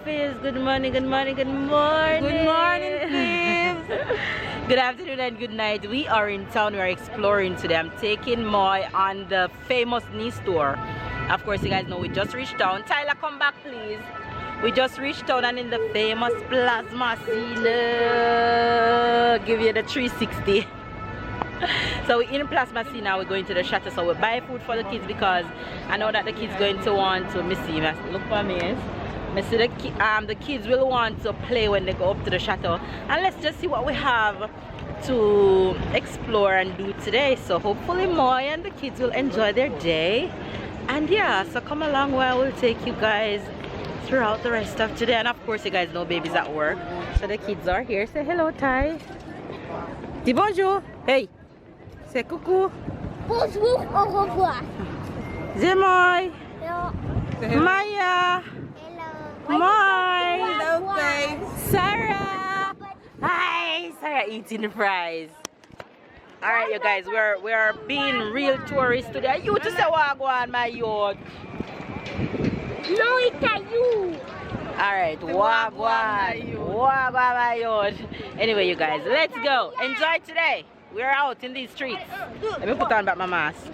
Fizz. Good morning, good morning, good morning. Good morning, Fizz. Good afternoon and good night. We are in town. We are exploring today. I'm taking Moy on the famous Nice tour. Of course, you guys know we just reached town. Tyler, come back, please. We just reached town and in the famous plasma scene. Give you the 360. So we're in plasma scene now. We're going to the chateau. So we buy food for the kids because I know that the kids going to want to look for me. I see the kids will want to play when they go up to the chateau. And let's just see what we have to explore and do today. So hopefully Moy and the kids will enjoy their day. And yeah, so come along while we'll take you guys throughout the rest of today. And of course you guys know baby's at work, so the kids are here. Say hello, Ty. Dis bonjour. Hey. Say coucou. Bonjour, au revoir. Say Moy. Hello. Maya. Hello. Moy. Hello, babe. Sarah. Hi. Sarah eating fries. Alright you guys, we're being real tourists today. You just say wagwan, my youth. No, it's you. Alright, wagwan. Wagwan, my youth. Anyway you guys, let's go. Enjoy today. We're out in these streets. Let me put on back my mask.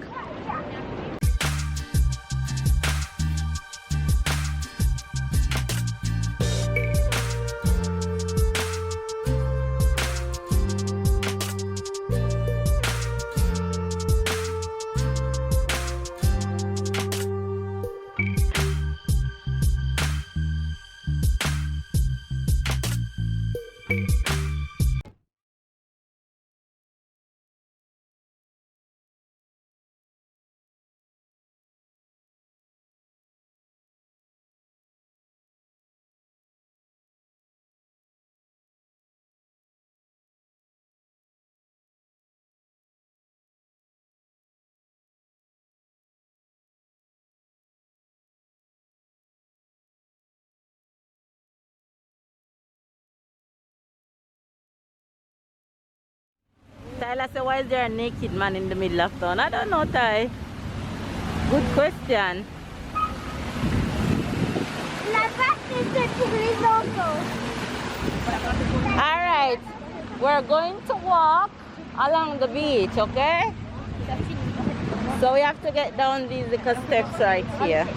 Tyler said, why is there a naked man in the middle of town? I don't know, Ty. Good question. Alright, we're going to walk along the beach, okay? So we have to get down these little steps right here.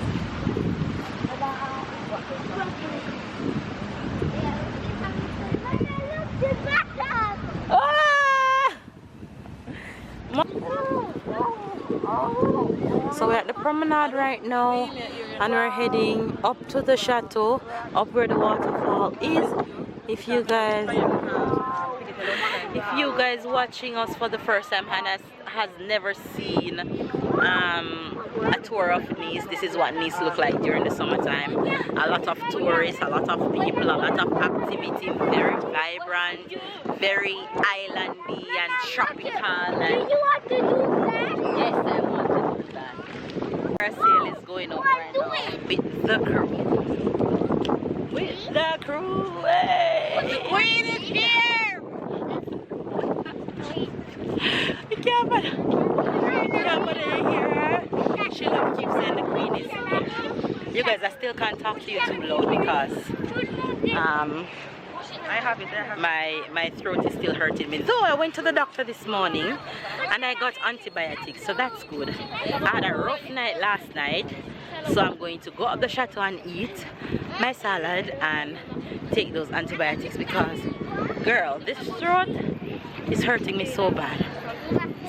So we're at the promenade right now and we're heading up to the chateau, up where the waterfall is. If you guys watching us for the first time and has never seen a tour of Nice, this is what Nice look like during the summertime. A lot of tourists, a lot of people, a lot of activity, very vibrant, very islandy and tropical. And You want to do that? yes, I want to do that. Our sail is going up right now with the crew. With the crew. Hey. The queen is here. You can't put it here. She keeps saying the queen is here. You guys, I still can't talk to you too loud because I have it. my throat is still hurting me. Though I went to the doctor this morning and I got antibiotics, so that's good. I had a rough night last night, so I'm going to go up the chateau and eat my salad and take those antibiotics because, girl, this throat is hurting me so bad.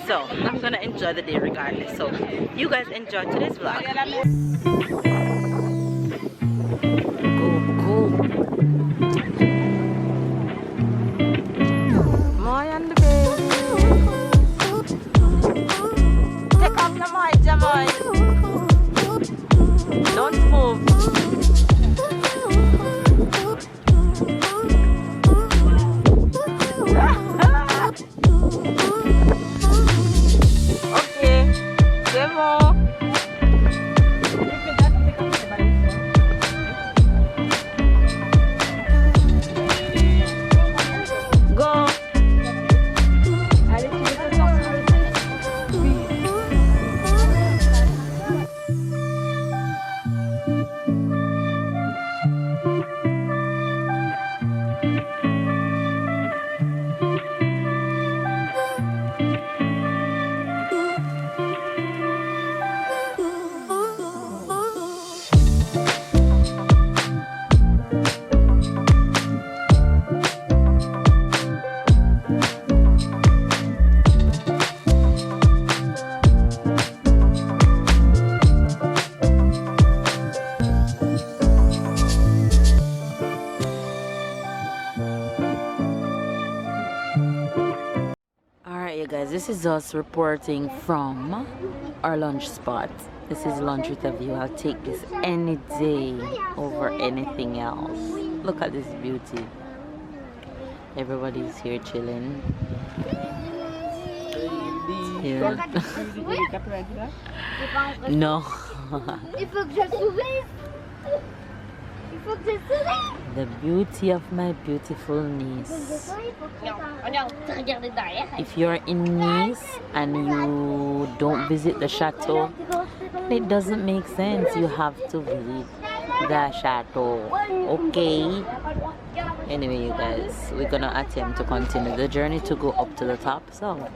So I'm gonna enjoy the day regardless. So you guys enjoy today's vlog. Go. Moy and the baby. Take off the mic, Jamoy. Don't move. Okay, demo. guys, this is us reporting from our lunch spot. This is lunch with a view. I'll take this any day over anything else. Look at this beauty. Everybody's here chilling. Yeah. No. Il faut que je sourise. Il faut que je sourise. The beauty of my beautiful niece. If you're in Nice and you don't visit the chateau, it doesn't make sense. You have to visit the chateau. Okay? Anyway, you guys, we're gonna attempt to continue the journey to go up to the top. So,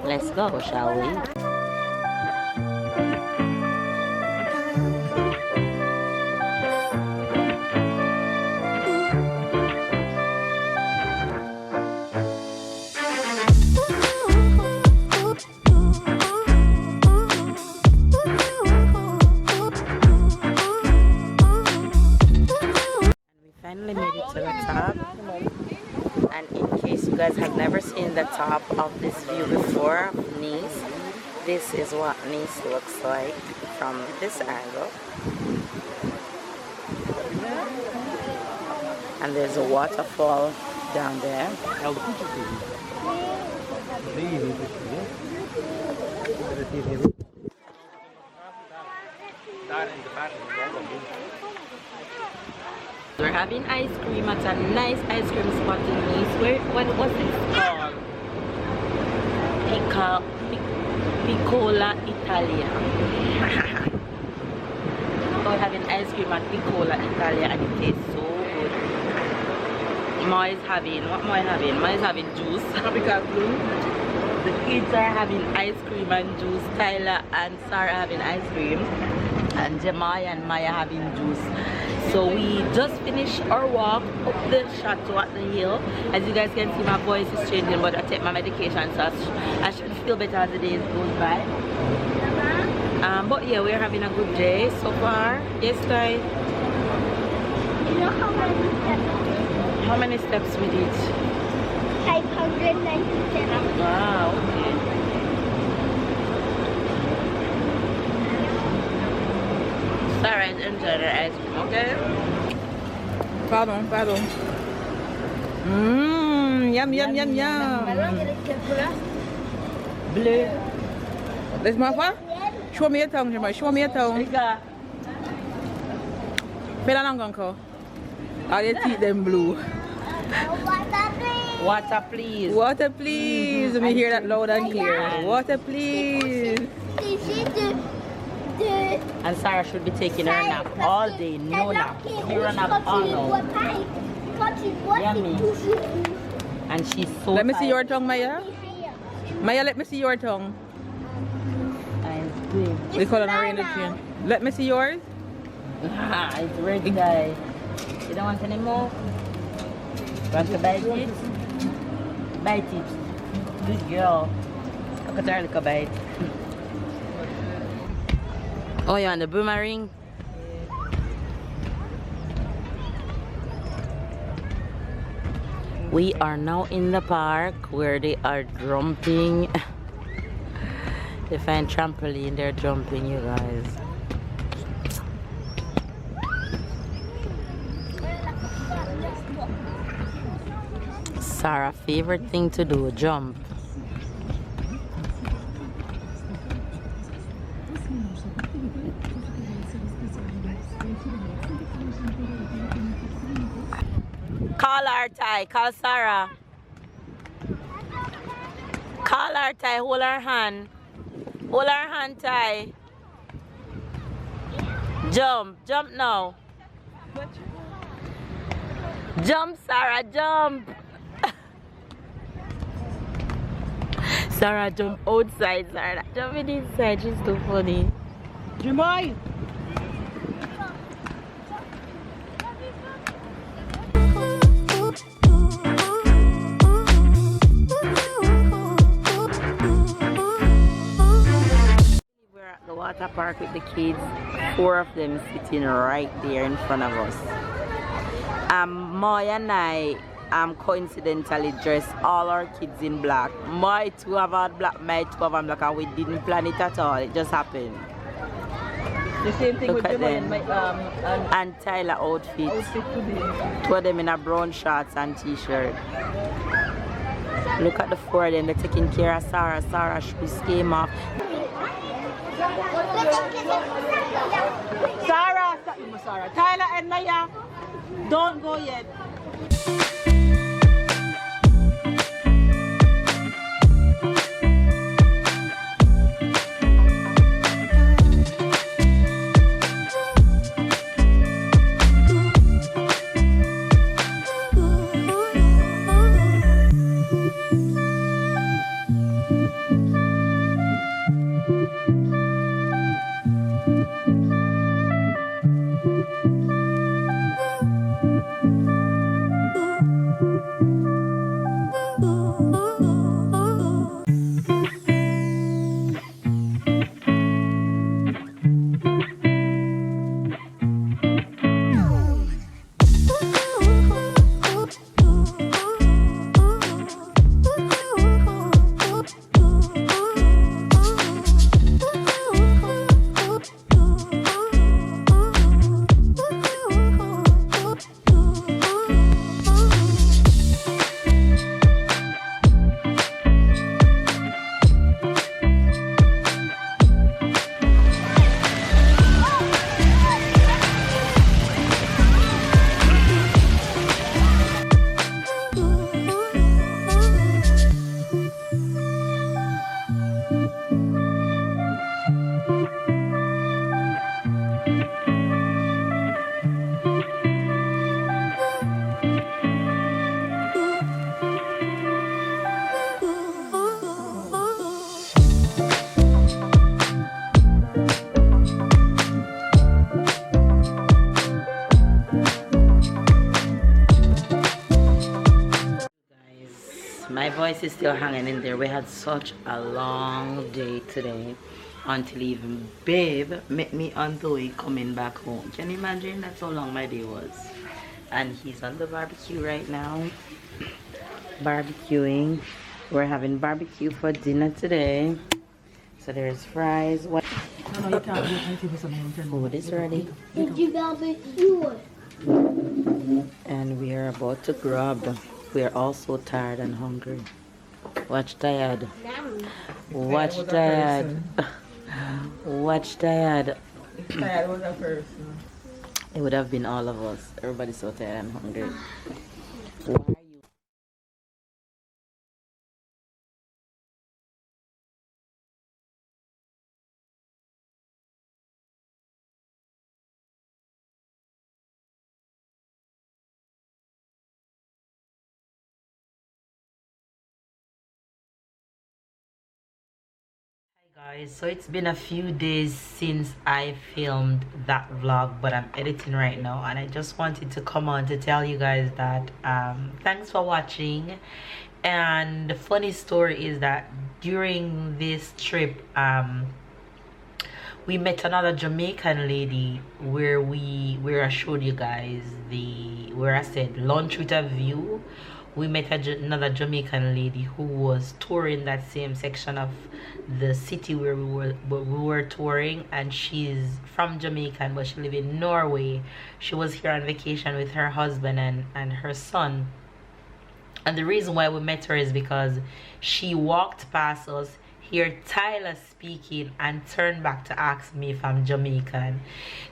let's go, shall we? Finally made it to the top, and in case you guys have never seen the top of this view before, Nice, this is what Nice looks like from this angle. And there's a waterfall down there. We're having ice cream at a nice ice cream spot in Nice. What was it called? Piccola Italia. So we're having ice cream at Piccola Italia and it tastes so good. Ma is having, what am I having? Ma is having juice. Tropical blue. The kids are having ice cream and juice. Tyler and Sarah having ice cream. And Jemai and Maya having juice. So we just finished our walk up the chateau at the hill. As you guys can see, my voice is changing, but I take my medication, so I should feel better as the days goes by. But yeah, we're having a good day so far. Yes, Ty? You know how many steps? How many steps we did? 597. Wow, okay. Sarah is enjoying her ice cream, okay? Pardon. Yum, yum, yum, yum. Bleu. Laisse-moi voir. Show me your tongue, Jamal. Show me your tongue. Riga. Fais la langue encore. All your teeth them blue. Water, please. Water, please. Let me hear that loud and clear. Water, please. And Sarah should be taking her nap all day, no nap. Zero nap all now. Yummy. And she's so Let me see your tired. tongue, Maya. Maya, let me see your tongue. And it's good. We call it a rain chain. Let me see yours. It's ready, guys. You don't want any more? Want to bite it? Bite it. Good girl. Look at her, look a bite. Oh, you want the boomerang? We are now in the park where they are jumping. They find trampoline, they're jumping, you guys. Sarah's favorite thing to do, jump. Call her, Ty. Call Sarah. Call her, Ty. Hold her hand. Hold her hand, Ty. Jump. Jump now. Jump, Sarah. Jump. Sarah, jump outside, Sarah. Jumping inside. She's too funny. Jamal. The water park with the kids, 4 of them sitting right there in front of us. Moy and I coincidentally dressed all our kids in black. My two have on black, my two have on black, and we didn't plan it at all. It just happened. The same thing Look with at Jama them. And Tyler outfit. Two of them in a brown shorts and t-shirt. Look at the four of them. They're taking care of Sarah. Sarah's shoes came off. Sarah. Tyler and Naya, don't go yet. My voice is still hanging in there. We had such a long day today until even Babe met me on the way coming back home. Can you imagine? That's how long my day was. And he's on the barbecue right now. Barbecuing. We're having barbecue for dinner today. So there's fries. What? Food is ready. And we are about to grab. We are all so tired and hungry. Watch Dad. Watch Dad. Watch Dad. Dad was a person. It would have been all of us. Everybody's so tired and hungry. Why are you? Guys, so it's been a few days since I filmed that vlog, but I'm editing right now, and I just wanted to come on to tell you guys that thanks for watching. And the funny story is that during this trip we met another Jamaican lady where I showed you guys where I said lunch with a view. We met another Jamaican lady who was touring that same section of the city where we were touring, and she's from Jamaica but she lives in Norway. She was here on vacation with her husband and her son, and the reason why we met her is because she walked past us, heard Tyler speaking, and turned back to ask me if I'm Jamaican.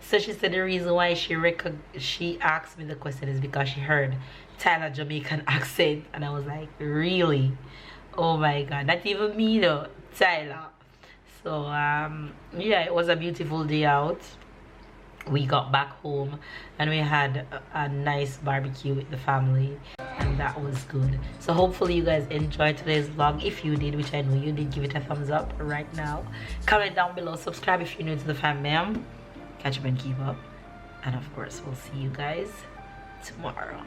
So she said the reason why she asked me the question is because she heard Tyler Jamaican accent, and I was like, really? Oh my god, not even me though, Tyler. So yeah, it was a beautiful day out. We got back home and we had a nice barbecue with the family, and that was good. So hopefully you guys enjoyed today's vlog. If you did, which I know you did, give it a thumbs up right now. Comment down below, subscribe if you're new to the fam, ma'am. Catch up and keep up, and of course we'll see you guys tomorrow.